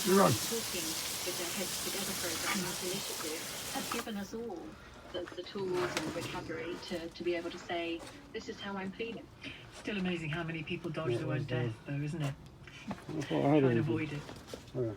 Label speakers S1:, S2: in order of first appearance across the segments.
S1: You're on.
S2: Talking with their Heads Together program, this initiative, has given us all the tools and the vocabulary to be able to say, this is how I'm feeling.
S3: Still amazing how many people dodge the word death, though, isn't it?
S1: Try
S3: and avoid it.
S1: Yeah.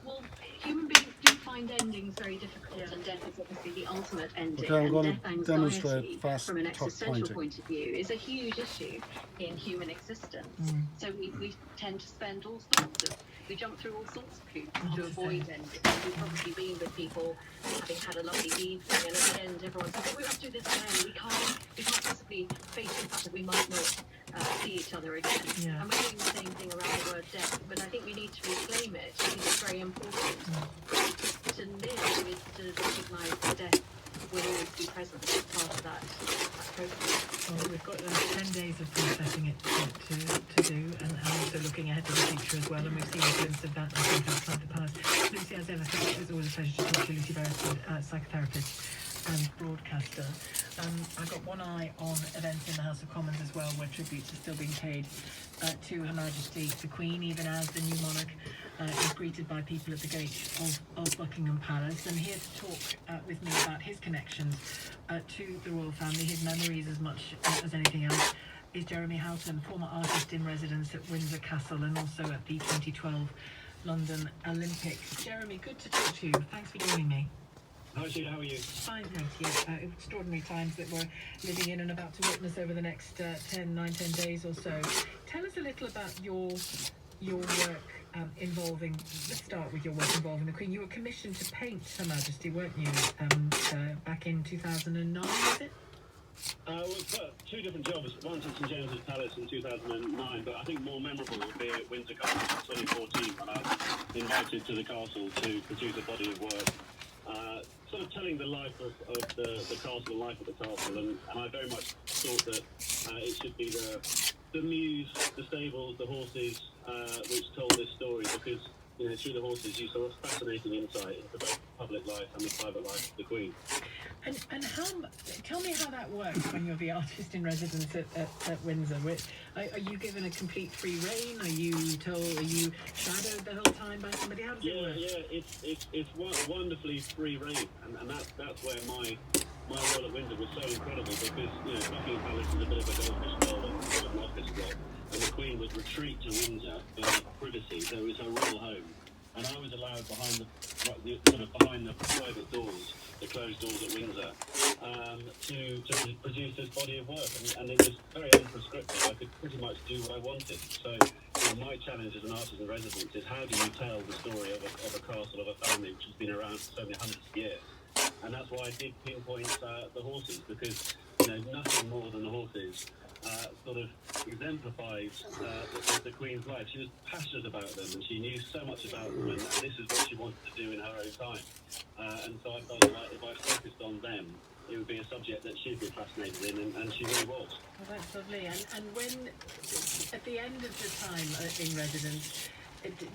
S2: Well, human beings do find endings very difficult, and death is obviously the ultimate ending.
S1: Okay, I'm
S2: and
S1: going
S2: death
S1: to
S2: anxiety,
S1: demonstrate fast
S2: from an
S1: top
S2: existential
S1: pointing.
S2: point of view, is a huge issue in human existence. So we tend to spend all sorts of, we jump through all sorts of hoops to avoid endings. We've probably been with people having had a lovely evening, and at the end everyone says, oh, we must do this again. We can't possibly face the fact that we might not see each other again.
S3: Yeah.
S2: And we're doing the same thing around the word death, but I think we need to reclaim it. I think it's very important to live is to recognise that death will always be present as part of that process.
S3: Well, we've got 10 days of processing it to do, and also looking ahead to the future as well, and we've seen a glimpse of that, I think, outside the past. Lucy, as ever, it's always a pleasure to talk to you. Lucy Beresford, psychotherapist and broadcaster. I've got one eye on events in the House of Commons as well, where tributes are still being paid to Her Majesty the Queen, even as the new monarch is greeted by people at the gate of Buckingham Palace. And here to talk with me about his connections to the royal family, his memories as much as anything else, is Jeremy Houghton, former artist in residence at Windsor Castle and also at the 2012 London Olympics. Jeremy, good to talk to you. Thanks for joining me.
S4: Hi, Sheila, how are you?
S3: Fine, thank you. Extraordinary times that we're living in and about to witness over the next 10 days or so. Tell us a little about your work involving, let's start with your work involving the Queen. You were commissioned to paint Her Majesty, weren't you, back in 2009, was it?
S4: We've got two different jobs. Once at St James's Palace in 2009, but I think more memorable would be at Windsor Castle in 2014 when I was invited to the castle to produce a body of work sort of telling the life of the castle, the life of the castle, and I very much thought that it should be the muse, the stables, the horses, which told this story, because through the horses you saw a fascinating insight into both public life and the private life of the Queen.
S3: And tell me how that works when you're the artist in residence at Windsor. Are you given a complete free rein? Are you shadowed the whole time by somebody? How does it work?
S4: Yeah, it's wonderfully free rein, and that's where my role at Windsor was so incredible, because Buckingham Palace is a bit of a goldfish bowl and an office block, and the Queen would retreat to Windsor for privacy, so it was her royal home, and I was allowed behind the private doors, the closed doors at Windsor, to produce this body of work, and it was very unprescriptive. I could pretty much do what I wanted. So my challenge as an artist in residence is, how do you tell the story of a castle, of a family which has been around for so many hundreds of years? And that's why I did pinpoint the horses, because nothing more than the horses sort of exemplifies the Queen's life. She was passionate about them, and she knew so much about them, and this is what she wanted to do in her own time. And so I felt like if I focused on them, it would be a subject that she'd be fascinated in, and she really was.
S3: Well, that's lovely. And when, at the end of the time in residence,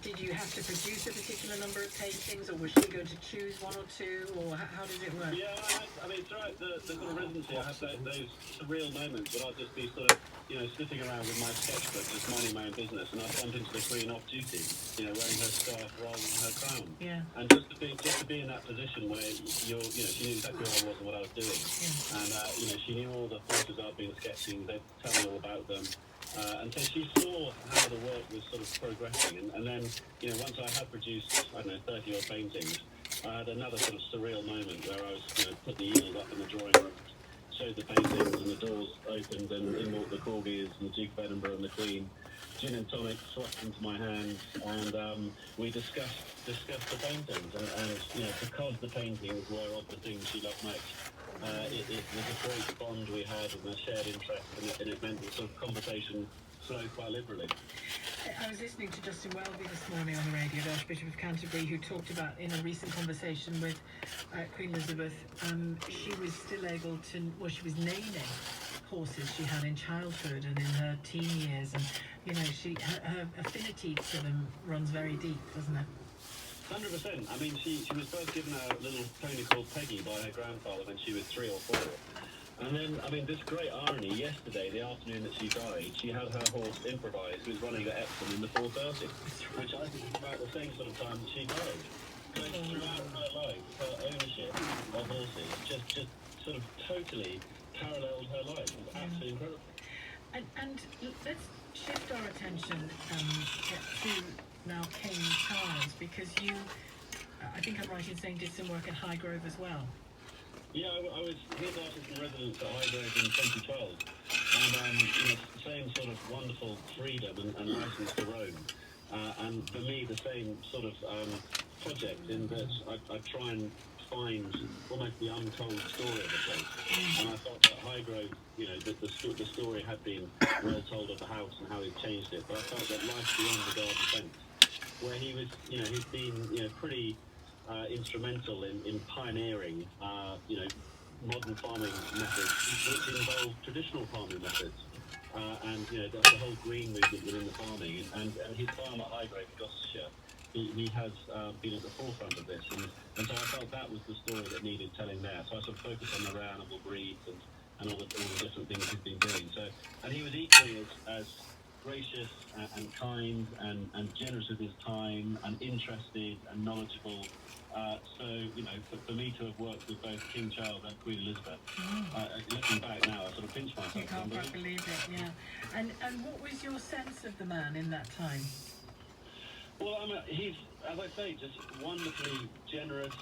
S3: did you have to produce a particular number of paintings, or was she going to choose one or two, or how does it work?
S4: Yeah, I mean, throughout the sort of residency, I had those surreal moments when I'd just be sort of, sitting around with my sketchbook, just minding my own business, and I'd bump into the Queen off duty, wearing her scarf rather than her crown.
S3: Yeah.
S4: And just to be in that position where she knew exactly who I was and what I was doing, and she knew all the horses I'd been sketching. They'd tell me all about them. And so she saw how the work was sort of progressing, and then, once I had produced, 30 odd paintings, I had another sort of surreal moment where I was, put the eagles up in the drawing room, showed the paintings, and the doors opened, and in walked the corgis and the Duke of Edinburgh and the Queen. Gin and tonic swept into my hands, and we discussed the paintings, and because the paintings were of the things she loved most, it was a great bond we had and a shared interest, and it meant that sort of conversation flowed quite liberally.
S3: I was listening to Justin Welby this morning on the radio, the Archbishop of Canterbury, who talked about, in a recent conversation with Queen Elizabeth, she was still able to, she was naming horses she had in childhood and in her teen years, and her affinity to them runs very deep, doesn't it?
S4: 100%. I mean, she was first given a little pony called Peggy by her grandfather when she was 3 or 4. And then, I mean, this great irony, yesterday, the afternoon that she died, she had her horse Improvise, who was running at Epsom in the 4:30, which I think is about the same sort of time that she died. So throughout her life, her ownership of horses just sort of totally paralleled her life. It was absolutely incredible.
S3: And let's shift our attention to now King Charles, because you, I think I'm right in saying, did some work at Highgrove as well.
S4: Yeah, I was his artist in residence at Highgrove in 2012, and same sort of wonderful freedom and license to roam. And for me, the same sort of project in that I try and find almost the untold story of the place. And I felt that Highgrove, the story had been well told of the house and how he'd changed it, but I felt that Life Beyond the Garden Fence, where he was, he'd been, pretty instrumental in pioneering, modern farming methods, which involve traditional farming methods. And the whole green movement within the farming, and his farm at Highgrove in Gloucestershire, he has been at the forefront of this, and so I felt that was the story that needed telling there. So I sort of focused on the rare animal breeds and all the different things he's been doing. So, and he was equally as gracious and kind and generous with his time and interested and knowledgeable. So, for me to have worked with both King Charles and Queen Elizabeth, looking back now, I sort of pinch myself.
S3: You can't quite believe it, yeah. And what was your sense of the man in that time?
S4: Well, he's, as I say, just wonderfully generous.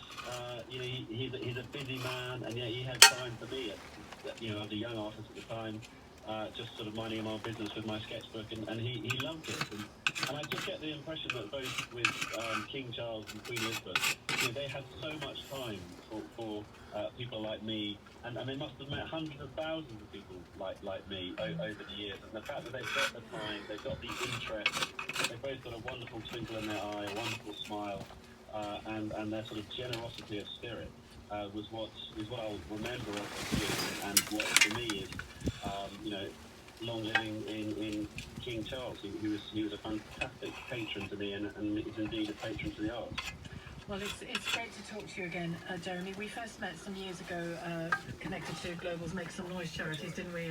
S4: He's a busy man, and yet he had time for me, as a young artist at the time. Just sort of minding my own business with my sketchbook, and he loved it. And I just get the impression that both with King Charles and Queen Elizabeth, they had so much time for people like me, and they must have met hundreds of thousands of people like me over the years. And the fact that they've got the time, they've got the interest, they've both got a wonderful twinkle in their eye, a wonderful smile, and their sort of generosity of spirit was what I'll remember of you, and what for me is, long living in King Charles. He was a fantastic patron to me, and is indeed a patron to the arts.
S3: Well, it's great to talk to you again, Jeremy. We first met some years ago, connected to Global's Make Some Noise charities, didn't we?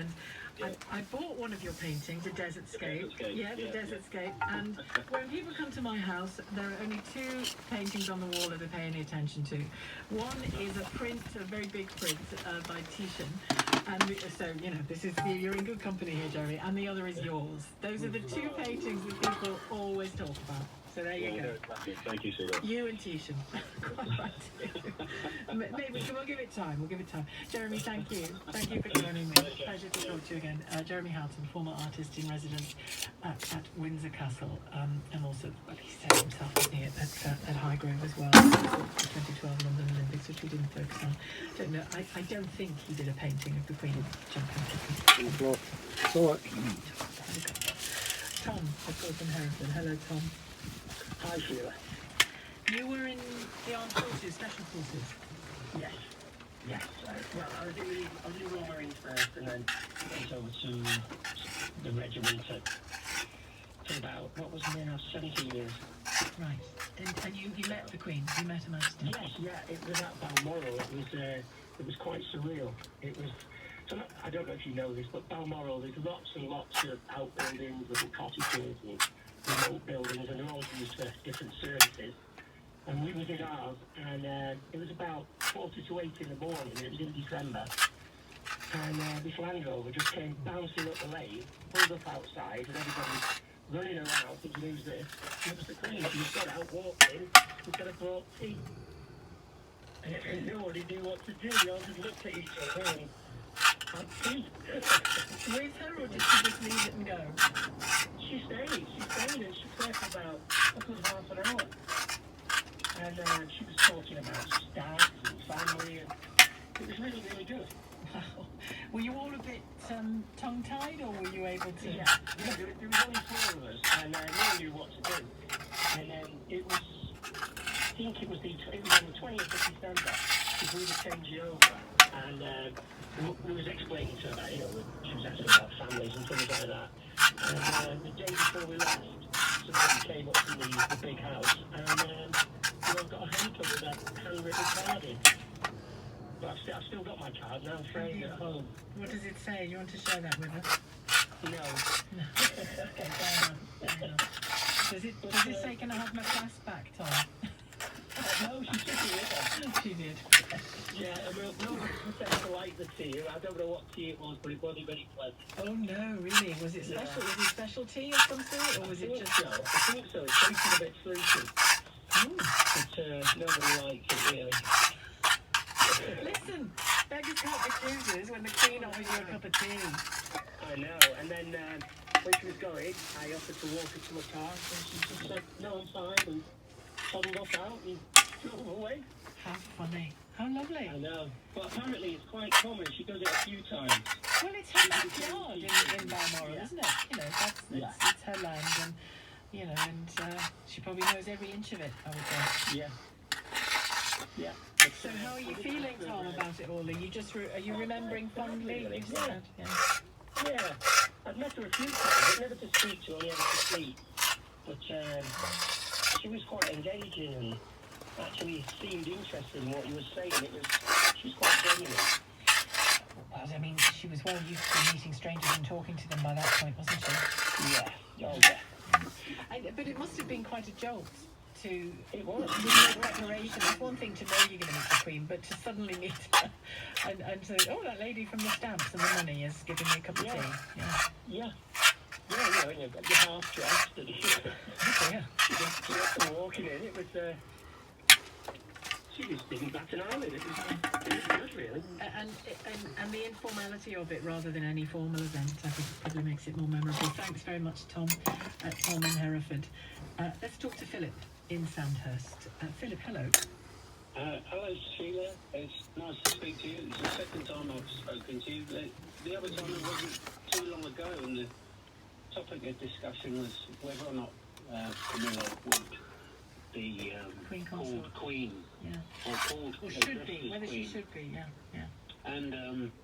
S3: And I bought one of your paintings, The Desert Scape. The Desert Scape. And when people come to my house, there are only two paintings on the wall that they pay any attention to. One is a print, a very big print by Titian. And so, this is, you're in good company here, Jeremy. And the other is yours. Those are the two paintings that people always talk about. So there you go.
S4: Thank you, Sheila.
S3: You and Titian. Maybe we'll give it time. Jeremy, thank you. Thank you for joining me. Pleasure to talk to you again. Jeremy Houghton, former artist in residence at Windsor Castle, and also, he said himself, wasn't he, at Highgrove as well. The 2012 London Olympics, which we didn't focus on. I don't think he did a painting of the Queen jumping.
S1: So
S3: Tom, of course, in Hereford. Hello, Tom.
S5: Hi, Sheila.
S3: You were in the Armed Forces, Special Forces?
S5: Yes. I was in the Royal Marines first, and then went over to the regiment for about, 17 years.
S3: Right. And you met the Queen? You met Her Majesty?
S5: Yes, yeah. It was at Balmoral. It was quite surreal. It was. So I don't know if you know this, but Balmoral, there's lots and lots of outbuildings, little cottages, and remote buildings, and they're all used for different services. And we was in ours, and it was about 8:45 in the morning, and it was in December. And this Land Rover just came bouncing up the lane, pulled up outside, and everybody running around thinking, who's this? And it was the Queen. She just got out, walked in, and said, I brought tea. And nobody knew what to do. They all just looked at each other and had tea.
S3: With her, or did she just leave it and go?
S5: She stayed, and she stayed for about half an hour. And she was talking about stags and family, and it was really, really good.
S3: Wow. Were you all a bit tongue-tied, or were you able to?
S5: Yeah, there was only 4 of us, and no one knew what to do. And then it was, I think it was on the 20th of December, because we were changing over, and we was explaining to her that, she was asking about families and things like that. And the day before we left, somebody came up to the big house, and we all got a hamper with a handwritten card in. But I've still got my card now, framed at home.
S3: What does it say? You want to share that with us?
S5: No.
S3: No. Okay, fair enough. Does it say, can I have my class back, Tom?
S5: No, she took it with her.
S3: She did.
S5: Yeah, I mean, no one pretends to like the tea. I don't know what tea it was, but it wasn't very pleasant.
S3: Oh no, really? Was it special?
S5: Yeah.
S3: Was it special tea or something? Or was it just...
S5: I think so. It tasted a bit fruity. But nobody liked it, really.
S3: Listen, beggars can't be choosers when the Queen offers you a cup of tea.
S5: I know. And then when she was going, I offered to walk her to a car, and she just said, no, I'm fine, and toddled off out and drove away.
S3: How funny. How lovely.
S5: I know. But apparently it's quite common. She does it a few times.
S3: Well, it's her backyard in Balmoral, isn't it? You know, it's her land, and you know, and she probably knows every inch of it, I would say.
S5: Yeah. Yeah.
S3: So how are you feeling, Tom, about it all? Are you remembering fondly? You said, yeah.
S5: Yeah. I've met her a few times, but never to speak to, only ever to see. But she was quite engaging and actually seemed interested in what you were saying. She was quite genuine.
S3: Well, I mean, she was well used to meeting strangers and talking to them by that point, wasn't she?
S5: Yeah. Oh, yeah.
S3: But it must have been quite a jolt to...
S5: It was.
S3: With no preparation. It's one thing to know you're going to meet the Queen, but to suddenly meet her and say, oh, that lady from the stamps and the money is giving me a cup of tea.
S5: Yeah. Yeah, and you're half dressed and
S3: Yeah.
S5: she was walking in. It was... She just didn't bat an eyelid. It was good, really.
S3: And the informality of it rather than any formal event, I think probably makes it more memorable. Thanks very much, Tom, Tom in Hereford. Let's talk to Philip in Sandhurst. Philip, hello.
S4: Hello, Sheila. It's nice to speak to you. It's the second time I've spoken to you. The other time it wasn't too long ago, and the topic of discussion was whether or not Camilla would be
S3: Queen
S4: called
S3: Consort.
S4: Queen.
S3: Yeah.
S4: Or called
S3: Or should be,
S4: addressed as
S3: whether she
S4: Queen.
S3: should be, yeah.
S4: And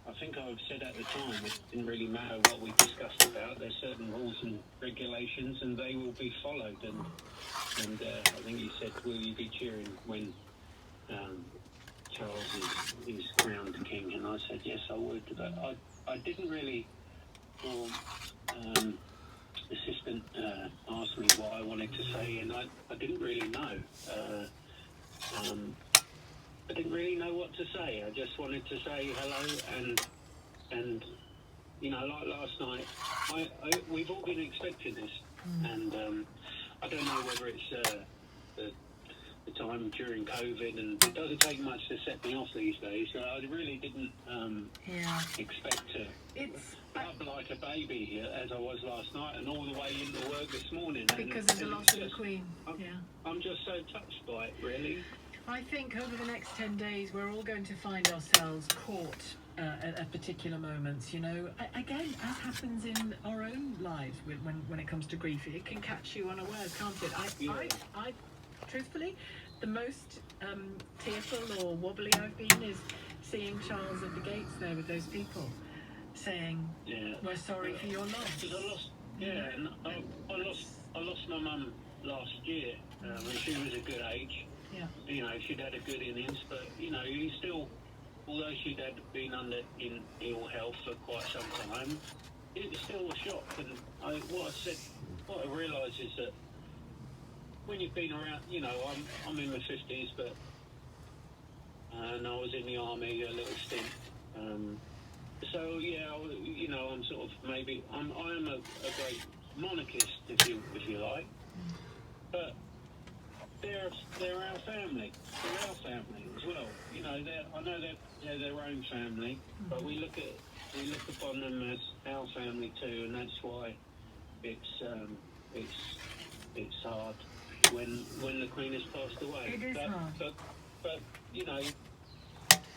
S4: I think I've said at the time it didn't really matter what we discussed about. There's certain rules and regulations, and they will be followed. And I think you said, will you be cheering when Charles is crowned king? And I said, yes, I would. But I didn't really... Well, assistant asked me what I wanted to say, and I didn't really know. I didn't really know what to say. I just wanted to say hello, and you know, like last night, we've all been expecting this, and I don't know whether it's the time during COVID, and it doesn't take much to set me off these days. So I really didn't expect to up like a baby as I was last night, and all the way into work this morning.
S3: Because of the loss of the Queen.
S4: I'm just so touched by it, really.
S3: I think over the next 10 days, we're all going to find ourselves caught at particular moments, you know. Again, as happens in our own lives when it comes to grief, it can catch you unawares, can't it? I truthfully, the most tearful or wobbly I've been is seeing Charles at the gates there with those people saying, we're sorry for your loss.
S4: And I lost my mum last year, and she was a good age.
S3: Yeah.
S4: You know, she'd had a good innings, but, you know, you still, although she'd had been in ill health for quite some time, it was still a shock. And what I realised is that when you've been around, you know, I'm in my 50s, but, and I was in the army a little stint. So, yeah, you know, I'm sort of maybe, I am a great monarchist, if you like, but they're our family. They're our family as well. You know, I know they're their own family, but we look upon them as our family too, and that's why it's hard when the Queen has passed away.
S3: It is hard.
S4: But you know,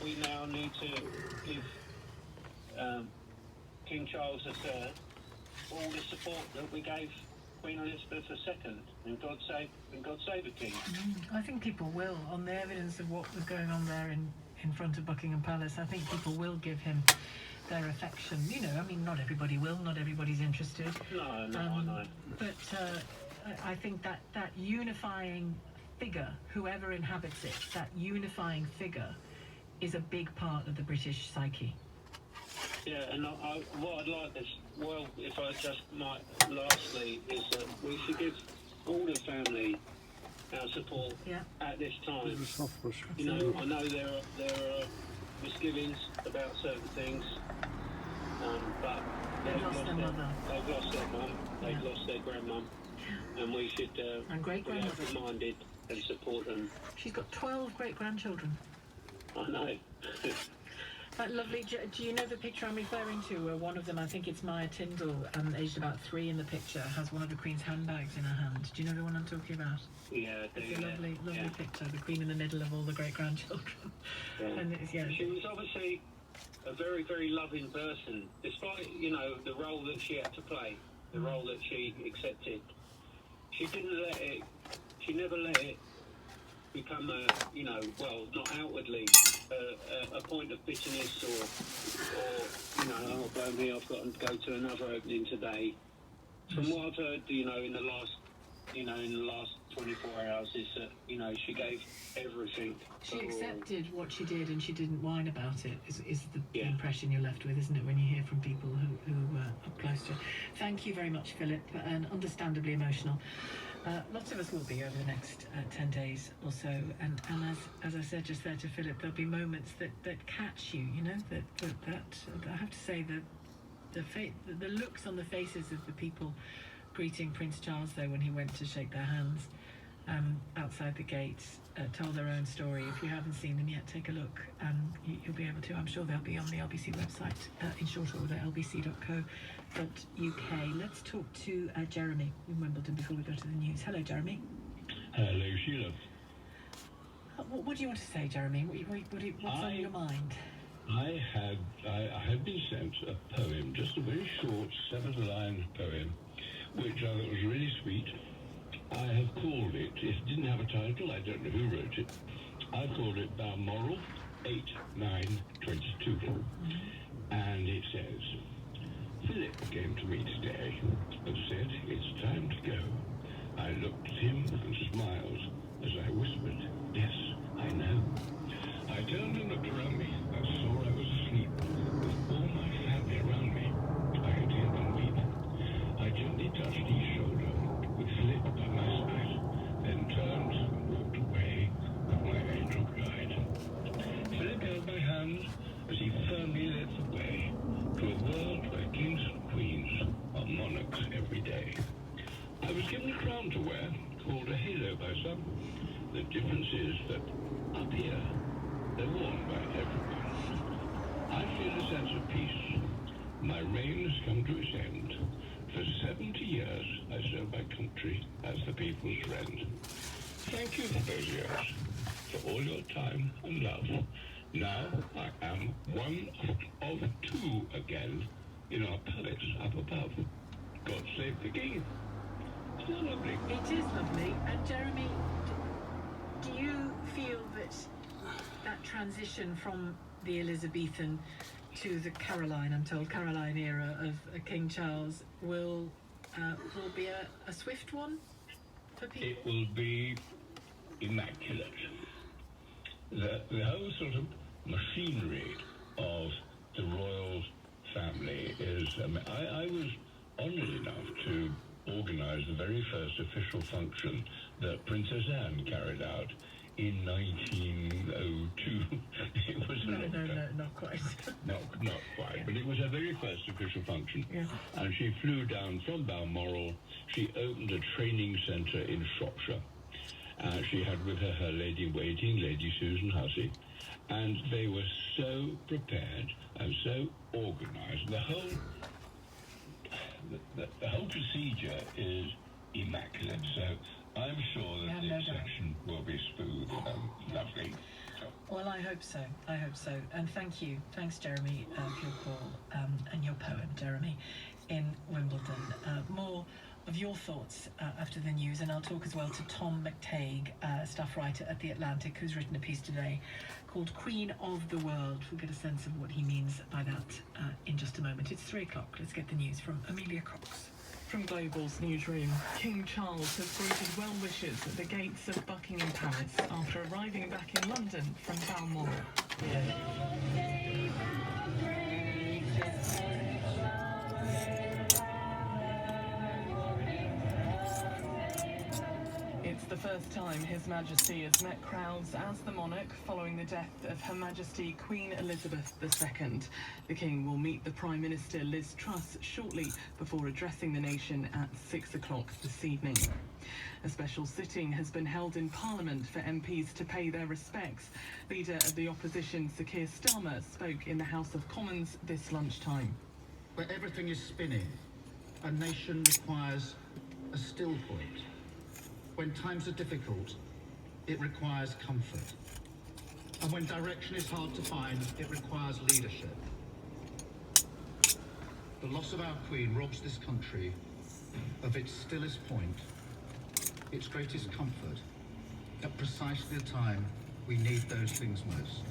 S4: we now need to give King Charles III all the support that we gave Queen Elizabeth II, and God save the King.
S3: I think people will, on the evidence of what was going on there in front of Buckingham Palace, I think people will give him their affection. You know, I mean, not everybody will, not everybody's interested.
S4: No, I know.
S3: But I think that unifying figure, whoever inhabits it, that unifying figure is a big part of the British psyche.
S4: Yeah, and what I'd like is, well, if I just might, lastly, is that we should give all the family our support
S3: Yeah.
S4: at this time.
S1: Of course.
S4: You know, I know there are misgivings about certain things, but
S3: They've lost their mother.
S4: They've lost their mum. They've lost their grandmum, and we should
S3: And
S4: be
S3: great-grandmother.
S4: open-minded and support them.
S3: She's got 12 great-grandchildren.
S4: I know.
S3: Lovely. Do you know the picture I'm referring to? Where one of them, I think it's Maya Tyndall, aged about 3 in the picture, has one of the Queen's handbags in her hand. Do you know the one I'm talking about?
S4: Yeah,
S3: It's a lovely
S4: yeah.
S3: picture. The Queen in the middle of all the great-grandchildren.
S4: Yeah.
S3: And it's,
S4: She was obviously a very, very loving person, despite, you know, the role that she had to play, the role that she accepted. She never let it become a, you know, well, not outwardly, a point of bitterness or, you know, oh, blow me, I've got to go to another opening today. From what I've heard, you know, in the last 24 hours is that, you know, she gave everything.
S3: She
S4: her all.
S3: accepted what she did and she didn't whine about it, is the
S4: Yeah.
S3: impression you're left with, isn't it, when you hear from people who are up close to it. Thank you very much, Philip, and understandably emotional. Lots of us will be over the next 10 days or so, and as I said just there to Philip, there'll be moments that catch you, you know, that I have to say the looks on the faces of the people greeting Prince Charles, though, when he went to shake their hands outside the gates, told their own story. If you haven't seen them yet, take a look. You'll be able to. I'm sure they'll be on the LBC website in short order, lbc.co.uk. Let's talk to Jeremy in Wimbledon before we go to the news. Hello, Jeremy.
S6: Hello, Sheila.
S3: What do you want to say, Jeremy? What's on your mind?
S6: I had been sent a poem, just a very short 7-line poem, which I thought was really sweet. I have called it, it didn't have a title, I don't know who wrote it. I called it Balmoral 8922. And it says, Philip came to me today and said, it's time to go. I looked at him and smiled as I whispered, yes, I know. I turned and looked around me and saw I was asleep with all my family around me. I could hear them weep. I gently touched each shoulder with Philip by my side, then turned and walked away with my angel guide. Philip held my hand as he firmly led the way to a world where kings and queens are monarchs every day. I was given a crown to wear, called a halo by some. The difference is that up here, they're worn by everyone. I feel a sense of peace. My reign has come to its end. For 70 years, I served my country as the people's friend. Thank you for those years, for all your time and love. Now I am one of 2 again in our palace up above. God save the king. Isn't that lovely?
S3: It is lovely. And Jeremy, do you feel that transition from the Elizabethan to the Caroline, I'm told, Caroline era of King Charles will be a swift one for people?
S6: It will be immaculate. The whole sort of machinery of the royal family is... I was honoured enough to organise the very first official function that Princess Anne carried out in 1902. It was
S3: No, not quite.
S6: not quite, but it was her very first official function.
S3: Yeah.
S6: And she flew down from Balmoral. She opened a training centre in Shropshire. She had with her her lady-in-waiting, Lady Susan Hussey, and they were so prepared and so organised. The whole procedure is immaculate, so I'm sure that the reception will be smooth and lovely.
S3: Well, I hope so. And thank you. Thanks, Jeremy, for your call and your poem, Jeremy, in Wimbledon. More of your thoughts after the news, and I'll talk as well to Tom McTague, staff writer at The Atlantic, who's written a piece today called Queen of the World. We'll get a sense of what he means by that in just a moment. It's 3 o'clock. Let's get the news from Amelia Cox. From Global's newsroom, King Charles has greeted well-wishers at the gates of Buckingham Palace after arriving back in London from Balmoral. It's the first time His Majesty has met crowds as the monarch following the death of Her Majesty Queen Elizabeth II. The King will meet the Prime Minister Liz Truss shortly before addressing the nation at 6 o'clock this evening. A special sitting has been held in Parliament for MPs to pay their respects. Leader of the opposition, Sir Keir Starmer, spoke in the House of Commons this lunchtime.
S7: Where everything is spinning, a nation requires a still point. When times are difficult, it requires comfort. And when direction is hard to find, it requires leadership. The loss of our Queen robs this country of its stillest point, its greatest comfort, at precisely the time we need those things most.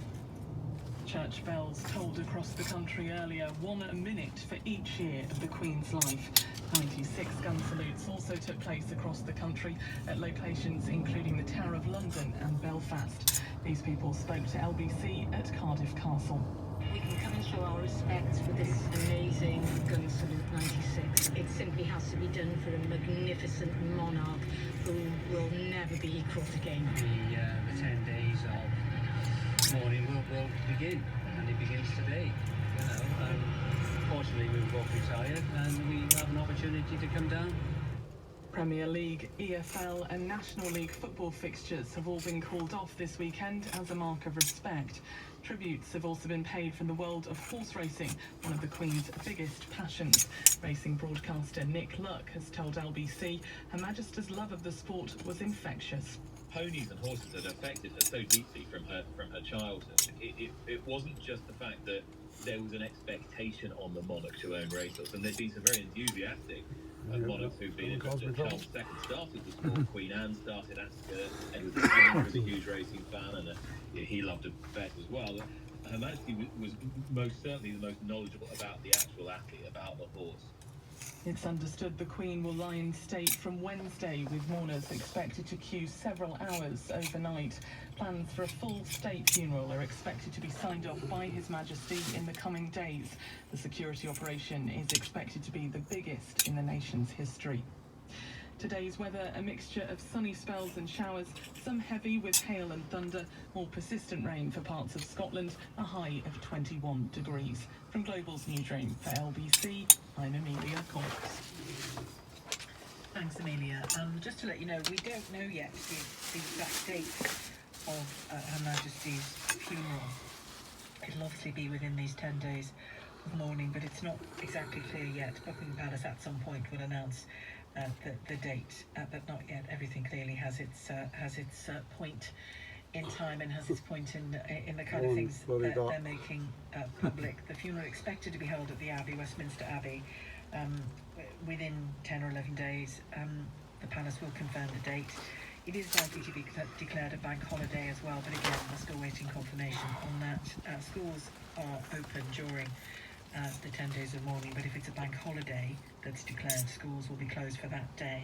S3: Church bells tolled across the country earlier, 1 minute for each year of the Queen's life. 96 gun salutes also took place across the country at locations including the Tower of London and Belfast. These people spoke to LBC at Cardiff Castle.
S8: We can come and show our respects for this amazing gun salute 96. It simply has to be done for a magnificent monarch who will never be equalled again.
S9: The 10 days of mourning will begin, and it begins today. Fortunately, we were both retired, and we have an opportunity to come down.
S3: Premier League, EFL and National League football fixtures have all been called off this weekend as a mark of respect. Tributes have also been paid from the world of horse racing, one of the Queen's biggest passions. Racing broadcaster Nick Luck has told LBC Her Majesty's love of the sport was infectious.
S10: Ponies and horses had affected her so deeply from her childhood. It wasn't just the fact that there was an expectation on the monarch to own racehorses, and there's been some very enthusiastic monarchs who've been interested. Charles II started the sport, Queen Anne started Ascot, Edward VII was a huge racing fan, and he loved a bet as well. Her Majesty was most certainly the most knowledgeable about the actual athlete, about the horse.
S3: It's understood the Queen will lie in state from Wednesday, with mourners expected to queue several hours overnight. Plans for a full state funeral are expected to be signed off by His Majesty in the coming days. The security operation is expected to be the biggest in the nation's history. Today's weather, a mixture of sunny spells and showers, some heavy with hail and thunder, more persistent rain for parts of Scotland, a high of 21 degrees. From Global's newsroom for LBC, I'm Amelia Cox.
S11: Thanks, Amelia. Just to let you know, we don't know yet the exact date of Her Majesty's funeral. It'll obviously be within these 10 days of mourning, but it's not exactly clear yet. Buckingham Palace at some point will announce the date, but not yet. Everything clearly has its point in time and has its point in the kind of things that they're making public. The funeral expected to be held at the Abbey, Westminster Abbey, within 10 or 11 days. The palace will confirm the date. It is likely to be declared a bank holiday as well, but again, we're still waiting confirmation on that. Schools are open during the 10 days of mourning, but if it's a bank holiday that's declared, schools will be closed for that day.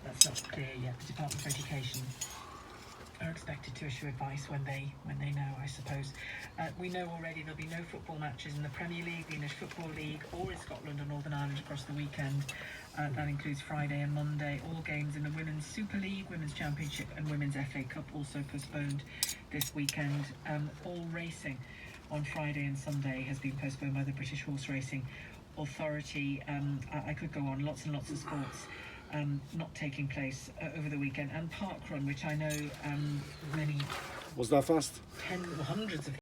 S11: That's not clear yet. The Department of Education are expected to issue advice when they know, I suppose. We know already there'll be no football matches in the Premier League, the English Football League, or in Scotland or Northern Ireland across the weekend. That includes Friday and Monday. All games in the Women's Super League, Women's Championship and Women's FA Cup also postponed this weekend. All racing on Friday and Sunday has been postponed by the British Horse Racing Authority. I could go on, lots and lots of sports not taking place over the weekend. And Parkrun, which I know many...
S1: Was that fast?
S11: Hundreds of